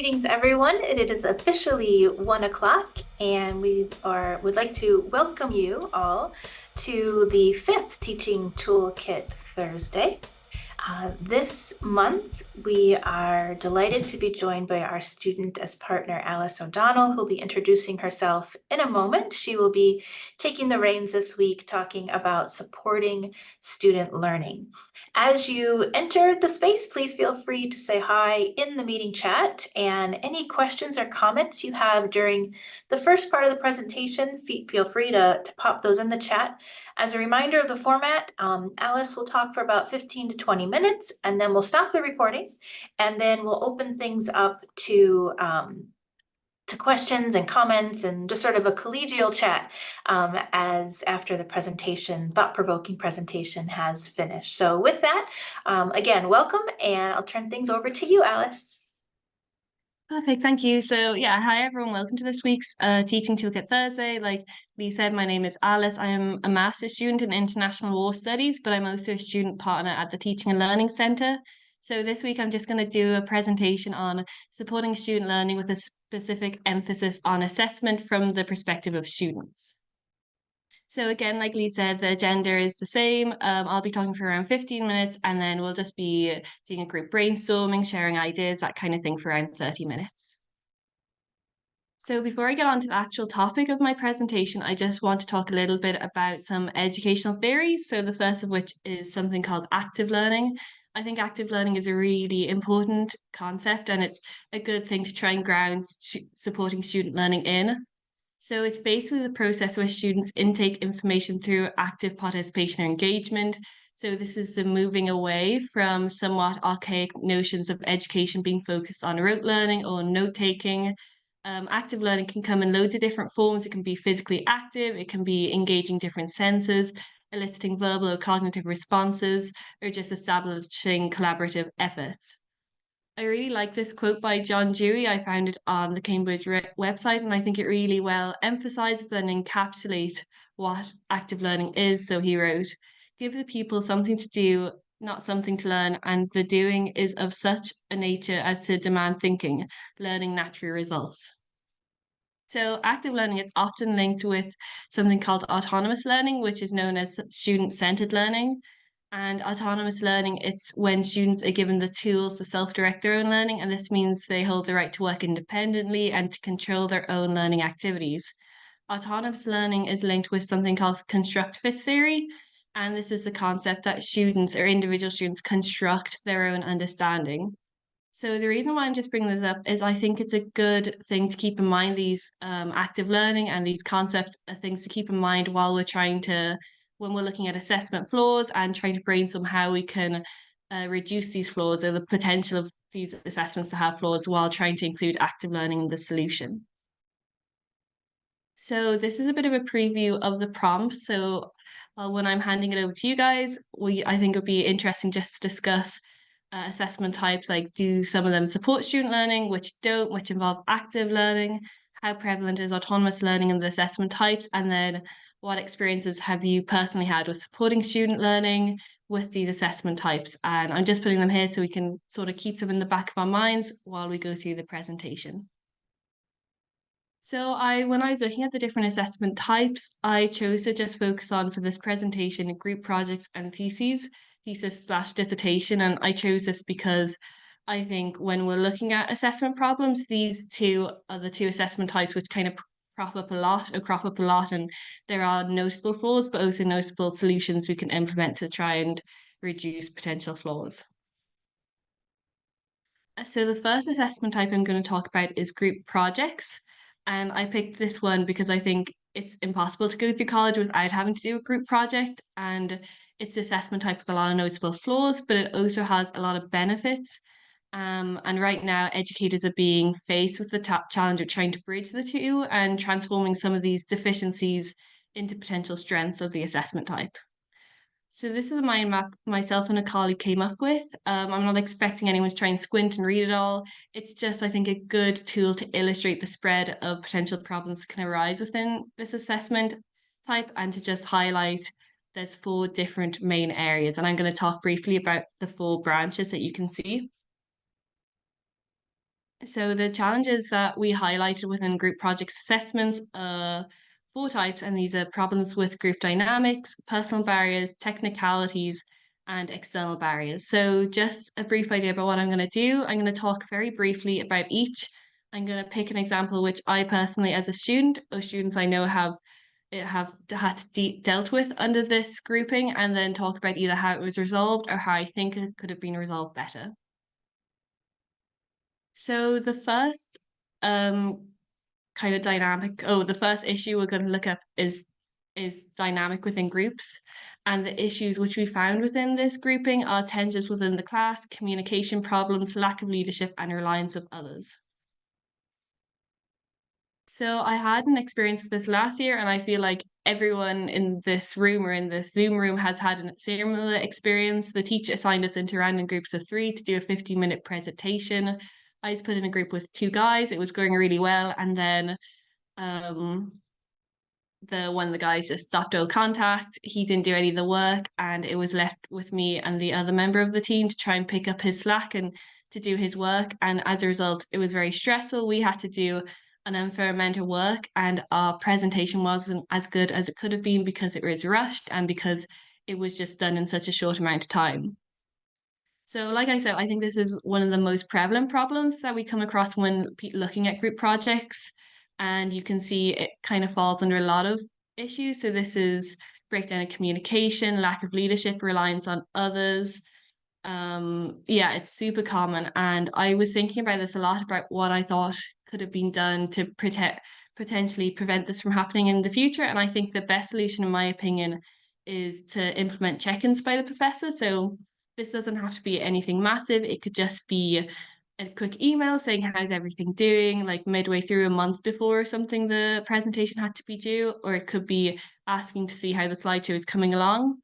Greetings, everyone. It is officially 1 o'clock, and would like to welcome you all to the fifth Teaching Toolkit Thursday. This month, we are delighted to be joined by our student as partner, Alice O'Donnell, who'll be introducing herself in a moment. She will be taking the reins this week, talking about supporting student learning. As you enter the space, please feel free to say hi in the meeting chat, and any questions or comments you have during the first part of the presentation, feel free to pop those in the chat. As a reminder of the format, Alice will talk for about 15 to 20 minutes, and then we'll stop the recording, and then we'll open things up to questions and comments and just sort of a collegial chat as after the presentation, thought-provoking presentation has finished. So with that, again, welcome, and I'll turn things over to you, Alice. Perfect, thank you. So hi everyone, welcome to this week's Teaching Toolkit Thursday. Like Lee said, my name is Alice. I am a master's student in International War Studies, but I'm also a student partner at the Teaching and Learning Centre. So this week I'm just going to do a presentation on supporting student learning with a specific emphasis on assessment from the perspective of students. So again, like Lee said, the agenda is the same. I'll be talking for around 15 minutes, and then we'll just be doing a group brainstorming, sharing ideas, that kind of thing for around 30 minutes. So before I get on to the actual topic of my presentation, I just want to talk a little bit about some educational theories. So the first of which is something called active learning. I think active learning is a really important concept, and it's a good thing to try and ground supporting student learning in. So it's basically the process where students intake information through active participation or engagement. So this is the moving away from somewhat archaic notions of education being focused on rote learning or note-taking. Active learning can come in loads of different forms. It can be physically active, it can be engaging different senses, eliciting verbal or cognitive responses, or just establishing collaborative efforts. I really like this quote by John Dewey. I found it on the Cambridge website, and I think it really well emphasizes and encapsulates what active learning is. So he wrote, "Give the people something to do, not something to learn, and the doing is of such a nature as to demand thinking, learning naturally results." So active learning is often linked with something called autonomous learning, which is known as student-centered learning. And autonomous learning, it's when students are given the tools to self-direct their own learning, and this means they hold the right to work independently and to control their own learning activities. Autonomous learning is linked with something called constructivist theory, and this is the concept that students or individual students construct their own understanding. So the reason why I'm just bringing this up is I think it's a good thing to keep in mind. These active learning and these concepts are things to keep in mind while when we're looking at assessment flaws and trying to brainstorm how we can reduce these flaws or the potential of these assessments to have flaws while trying to include active learning in the solution. So this is a bit of a preview of the prompt. So when I'm handing it over to you guys, I think it would be interesting just to discuss assessment types, like do some of them support student learning, which don't, which involve active learning, how prevalent is autonomous learning in the assessment types, and then what experiences have you personally had with supporting student learning with these assessment types. And I'm just putting them here so we can sort of keep them in the back of our minds while we go through the presentation. So when I was looking at the different assessment types, I chose to just focus on, for this presentation, group projects and thesis/dissertation. And I chose this because I think when we're looking at assessment problems, these two are the two assessment types which kind of crop up a lot, and there are noticeable flaws, but also noticeable solutions we can implement to try and reduce potential flaws. So the first assessment type I'm going to talk about is group projects. And I picked this one because I think it's impossible to go through college without having to do a group project. And it's assessment type with a lot of noticeable flaws, but it also has a lot of benefits. And right now, educators are being faced with the challenge of trying to bridge the two and transforming some of these deficiencies into potential strengths of the assessment type. So this is a mind map myself and a colleague came up with. I'm not expecting anyone to try and squint and read it all. It's just, I think, a good tool to illustrate the spread of potential problems that can arise within this assessment type, and to just highlight there's 4 different main areas. And I'm going to talk briefly about the 4 branches that you can see. So the challenges that we highlighted within group project assessments are four types, and these are problems with group dynamics, personal barriers, technicalities, and external barriers. So just a brief idea about what I'm going to do. I'm going to talk very briefly about each. I'm going to pick an example which I personally, as a student, or students I know have had to dealt with under this grouping, and then talk about either how it was resolved or how I think it could have been resolved better. So the first um kind of dynamic, the first issue we're going to look at is dynamic within groups. And the issues which we found within this grouping are tensions within the class, communication problems, lack of leadership, and reliance of others. So I had an experience with this last year, and I feel like everyone in this room or in this Zoom room has had a similar experience. The teacher assigned us into random groups of three to do a 50-minute presentation. I was put in a group with two guys. It was going really well. And then um, one of the guys just stopped all contact. He didn't do any of the work, and it was left with me and the other member of the team to try and pick up his slack and to do his work. And as a result, it was very stressful. We had to do an unfair amount of work, and our presentation wasn't as good as it could have been because it was rushed and because it was just done in such a short amount of time. So, like I said, I think this is one of the most prevalent problems that we come across when looking at group projects. And you can see it kind of falls under a lot of issues. So, this is breakdown of communication, lack of leadership, reliance on others. Yeah, it's super common. And I was thinking about this a lot about what I thought could have been done to potentially prevent this from happening in the future. And I think the best solution, in my opinion, is to implement check-ins by the professor. So this doesn't have to be anything massive. It could just be a quick email saying how's everything doing, like midway through a month before something the presentation had to be due, or it could be asking to see how the slideshow is coming along.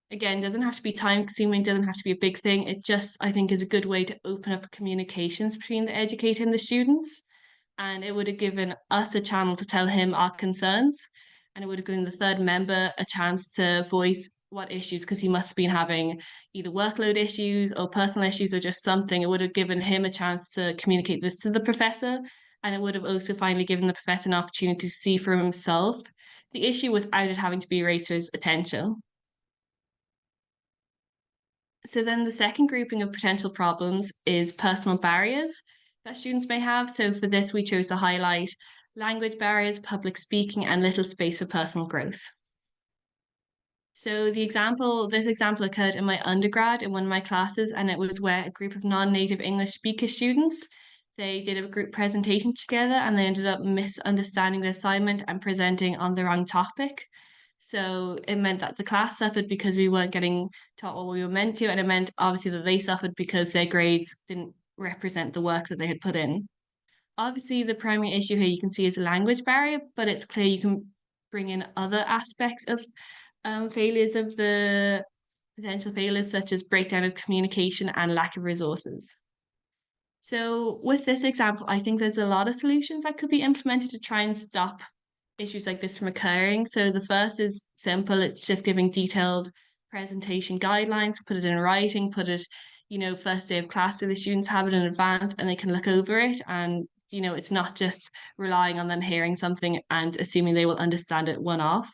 Again, doesn't have to be time consuming, doesn't have to be a big thing. It just, I think, is a good way to open up communications between the educator and the students. And it would have given us a channel to tell him our concerns. And it would have given the third member a chance to voice what issues, because he must have been having either workload issues or personal issues or just something. It would have given him a chance to communicate this to the professor. And it would have also finally given the professor an opportunity to see for himself the issue without it having to be raised to his attention. So then the second grouping of potential problems is personal barriers that students may have. So for this, we chose to highlight language barriers, public speaking, and little space for personal growth. So this example occurred in my undergrad in one of my classes, and it was where a group of non-native English speaker students, they did a group presentation together, and they ended up misunderstanding the assignment and presenting on the wrong topic. So it meant that the class suffered because we weren't getting taught what we were meant to, and it meant obviously that they suffered because their grades didn't represent the work that they had put in. Obviously, the primary issue here you can see is a language barrier, but it's clear you can bring in other aspects of failures of the potential failures, such as breakdown of communication and lack of resources. So, with this example, I think there's a lot of solutions that could be implemented to try and stop issues like this from occurring. So, the first is simple, it's just giving detailed presentation guidelines, put it in writing, put it, first day of class so the students have it in advance and they can look over it. And, it's not just relying on them hearing something and assuming they will understand it one off.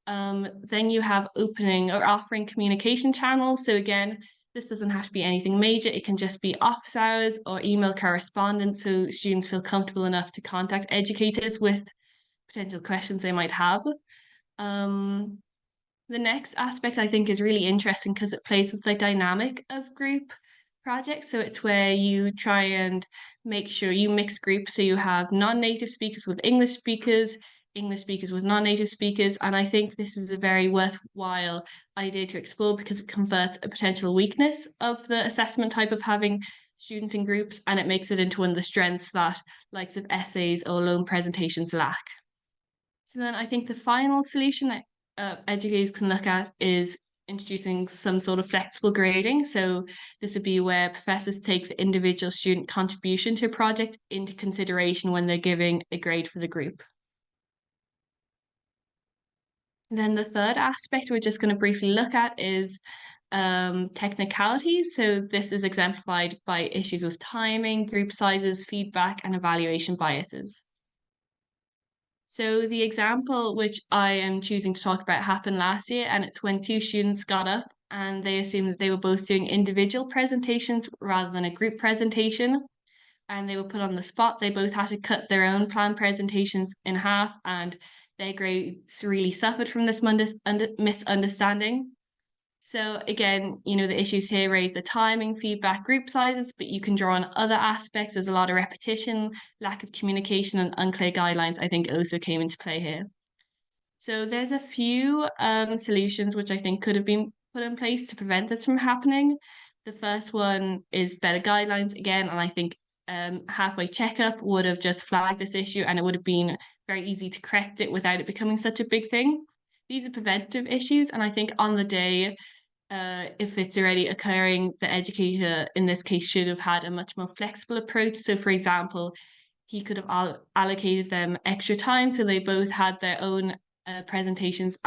Then you have opening or offering communication channels. So again, this doesn't have to be anything major. It can just be office hours or email correspondence so students feel comfortable enough to contact educators with potential questions they might have. Um, the next aspect I think is really interesting because it plays with the dynamic of group projects. So it's where you try and make sure you mix groups. So you have non-native speakers with English speakers with non-native speakers. And I think this is a very worthwhile idea to explore because it converts a potential weakness of the assessment type of having students in groups, and it makes it into one of the strengths that likes of essays or lone presentations lack. So then I think the final solution that educators can look at is introducing some sort of flexible grading. So this would be where professors take the individual student contribution to a project into consideration when they're giving a grade for the group. And then the third aspect we're just going to briefly look at is technicalities. So this is exemplified by issues with timing, group sizes, feedback, and evaluation biases. So the example which I am choosing to talk about happened last year, and it's when two students got up and they assumed that they were both doing individual presentations rather than a group presentation. And they were put on the spot. They both had to cut their own planned presentations in half, and their grades really suffered from this misunderstanding. So again, the issues here raise the timing, feedback, group sizes, but you can draw on other aspects. There's a lot of repetition, lack of communication, and unclear guidelines, I think also came into play here. So there's a few solutions which I think could have been put in place to prevent this from happening. The first one is better guidelines again, and I think halfway checkup would have just flagged this issue and it would have been very easy to correct it without it becoming such a big thing. These are preventative issues, and I think on the day, if it's already occurring, the educator in this case should have had a much more flexible approach. So, for example, he could have allocated them extra time so they both had their own presentations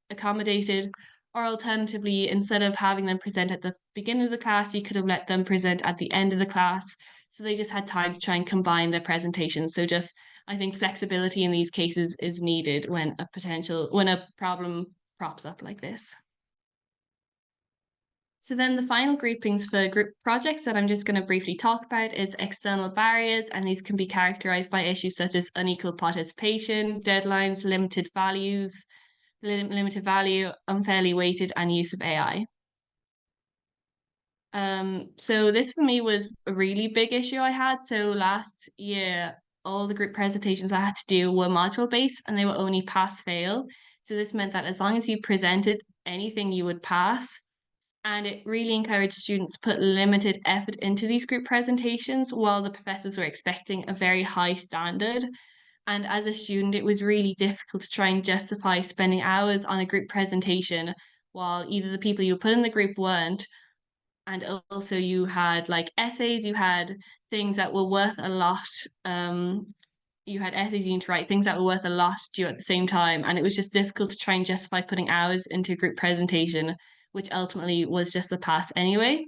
accommodated. Or alternatively, instead of having them present at the beginning of the class, you could have let them present at the end of the class. So they just had time to try and combine their presentations. So just, I think flexibility in these cases is needed when a problem props up like this. So then the final groupings for group projects that I'm just going to briefly talk about is external barriers, and these can be characterized by issues such as unequal participation, deadlines, limited value, unfairly weighted, and use of AI. So this for me was a really big issue I had. So last year, all the group presentations I had to do were module based and they were only pass fail. So this meant that as long as you presented anything, you would pass. And it really encouraged students to put limited effort into these group presentations while the professors were expecting a very high standard. And as a student, it was really difficult to try and justify spending hours on a group presentation while either the people you put in the group weren't, and also you had like essays, you had things that were worth a lot. You had essays you need to write, things that were worth a lot due at the same time. And it was just difficult to try and justify putting hours into a group presentation, which ultimately was just a pass anyway.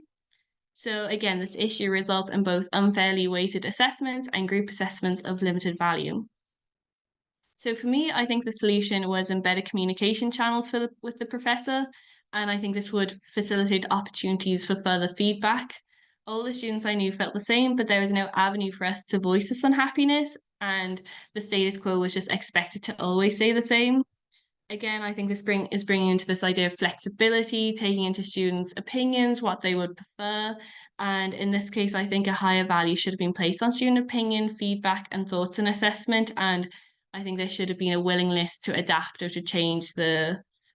So again, this issue results in both unfairly weighted assessments and group assessments of limited value. So for me, I think the solution was in better communication channels with the professor. And I think this would facilitate opportunities for further feedback. All the students I knew felt the same, but there was no avenue for us to voice this unhappiness. And the status quo was just expected to always stay the same. Again, I think this is bringing into this idea of flexibility, taking into students' opinions, what they would prefer. And in this case, I think a higher value should have been placed on student opinion, feedback, and thoughts and assessment. And I think there should have been a willingness to adapt or to change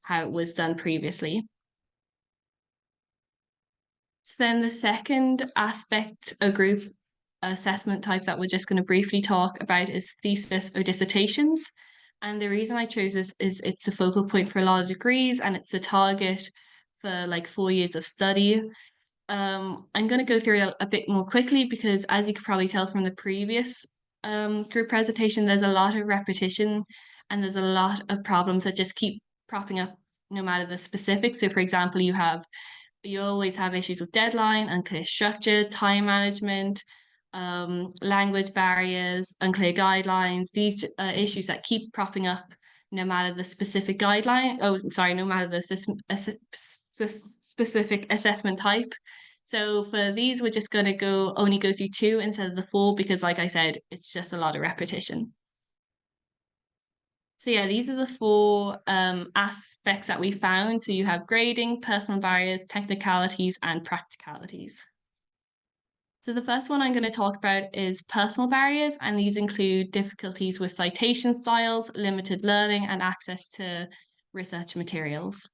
how it was done previously. So then the second aspect, a group assessment type that we're just going to briefly talk about is thesis or dissertations. And the reason I chose this is it's a focal point for a lot of degrees and it's a target for like 4 years of study. I'm going to go through it a bit more quickly because as you could probably tell from the previous group presentation, there's a lot of repetition and there's a lot of problems that just keep propping up no matter the specifics. So for example, you always have issues with deadline, unclear structure, time management, language barriers, unclear guidelines, these issues that keep propping up no matter the specific guideline. Oh, sorry, no matter the specific assessment type. So for these, we're just going to only go through 2 instead of the 4 because, like I said, it's just a lot of repetition. So yeah, these are the 4 aspects that we found. So you have grading, personal barriers, technicalities, and practicalities. So the first one I'm going to talk about is personal barriers, and these include difficulties with citation styles, limited learning, and access to research materials.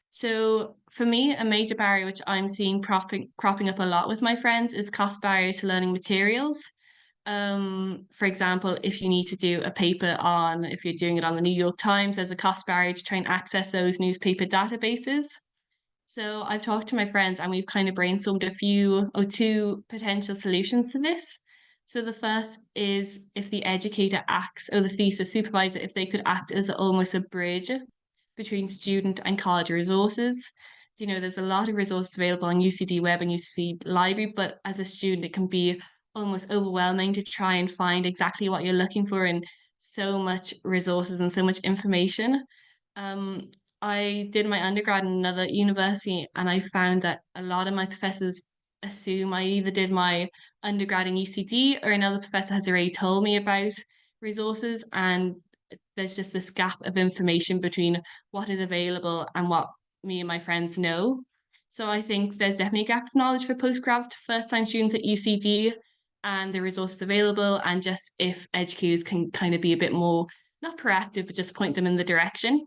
So for me, a major barrier which I'm seeing cropping up a lot with my friends is cost barrier to learning materials. For example, if you need to do a paper if you're doing it on the New York Times, there's a cost barrier to try and access those newspaper databases. So I've talked to my friends and we've kind of brainstormed a few or 2 potential solutions to this. So the first is if the educator acts, or the thesis supervisor, if they could act as almost a bridge between student and college resources. there's a lot of resources available on UCD Web and UCD Library, but as a student, it can be almost overwhelming to try and find exactly what you're looking for in so much resources and so much information. Um, I did my undergrad in another university, and I found that a lot of my professors assume I either did my undergrad in UCD or another professor has already told me about resources, and there's just this gap of information between what is available and what me and my friends know. So I think there's definitely a gap of knowledge for postgrad first time students at UCD and the resources available, and just if educators can kind of be a bit more, not proactive, but just point them in the direction.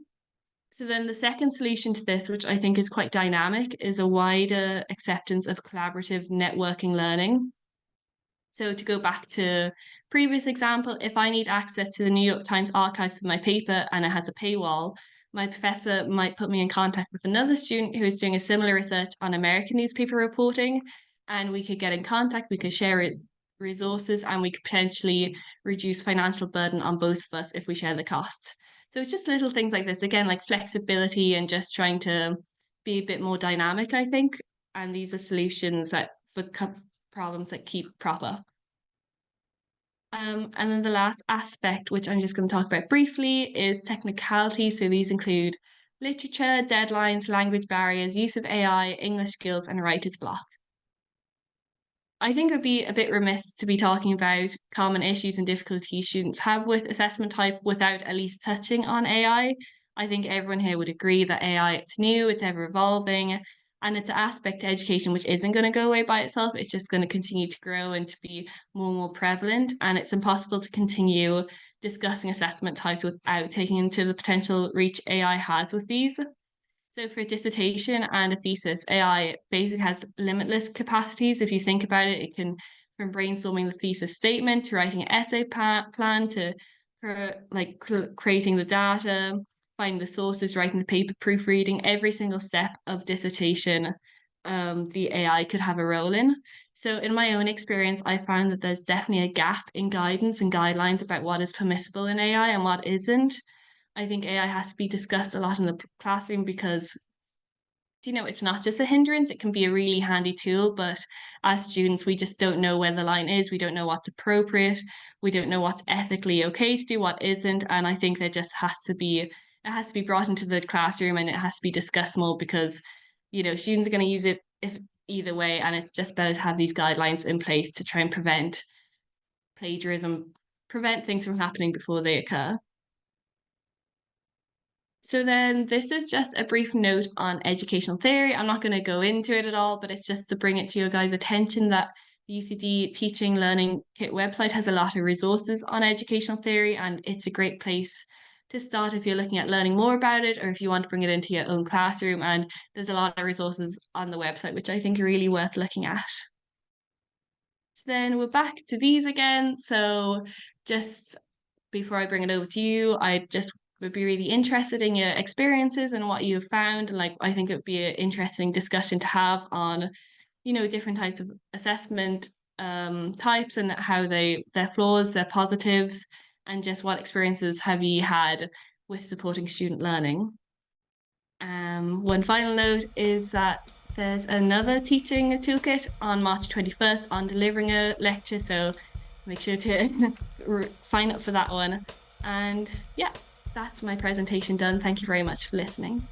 So then the second solution to this, which I think is quite dynamic, is a wider acceptance of collaborative networking learning. So to go back to previous example, if I need access to the New York Times archive for my paper and it has a paywall, my professor might put me in contact with another student who is doing a similar research on American newspaper reporting, and we could get in contact, we could share resources, and we could potentially reduce financial burden on both of us if we share the cost. So it's just little things like this, again, like flexibility and just trying to be a bit more dynamic, I think. And these are solutions that for problems that keep proper. And then the last aspect, which I'm just going to talk about briefly, is technicality. So these include literature, deadlines, language barriers, use of AI, English skills, and writer's block. I think it would be a bit remiss to be talking about common issues and difficulties students have with assessment type without at least touching on AI. I think everyone here would agree that AI, it's new, it's ever evolving, and it's an aspect to education which isn't going to go away by itself. It's just going to continue to grow and to be more and more prevalent. And it's impossible to continue discussing assessment types without taking into the potential reach AI has with these. So for a dissertation and a thesis, AI basically has limitless capacities. If you think about it, it can from brainstorming the thesis statement to writing an essay plan to creating the data, finding the sources, writing the paper, proofreading, every single step of dissertation, the AI could have a role in. So in my own experience, I found that there's definitely a gap in guidance and guidelines about what is permissible in AI and what isn't. I think AI has to be discussed a lot in the classroom because, it's not just a hindrance, it can be a really handy tool. But as students, we just don't know where the line is. We don't know what's appropriate. We don't know what's ethically okay to do, what isn't. And I think there just it has to be brought into the classroom and it has to be discussed more because, students are going to use it if either way. And it's just better to have these guidelines in place to try and prevent plagiarism, prevent things from happening before they occur. So then this is just a brief note on educational theory. I'm not going to go into it at all, but it's just to bring it to your guys' attention that the UCD Teaching Learning Kit website has a lot of resources on educational theory, and it's a great place to start if you're looking at learning more about it or if you want to bring it into your own classroom. And there's a lot of resources on the website, which I think are really worth looking at. So then we're back to these again. So just before I bring it over to you, I just would be really interested in your experiences and what you've found. And I think it would be an interesting discussion to have on, different types of assessment types and how their flaws, their positives, and just what experiences have you had with supporting student learning. One final note is that there's another teaching toolkit on March 21st on delivering a lecture. So make sure to sign up for that one. And yeah, that's my presentation done. Thank you very much for listening.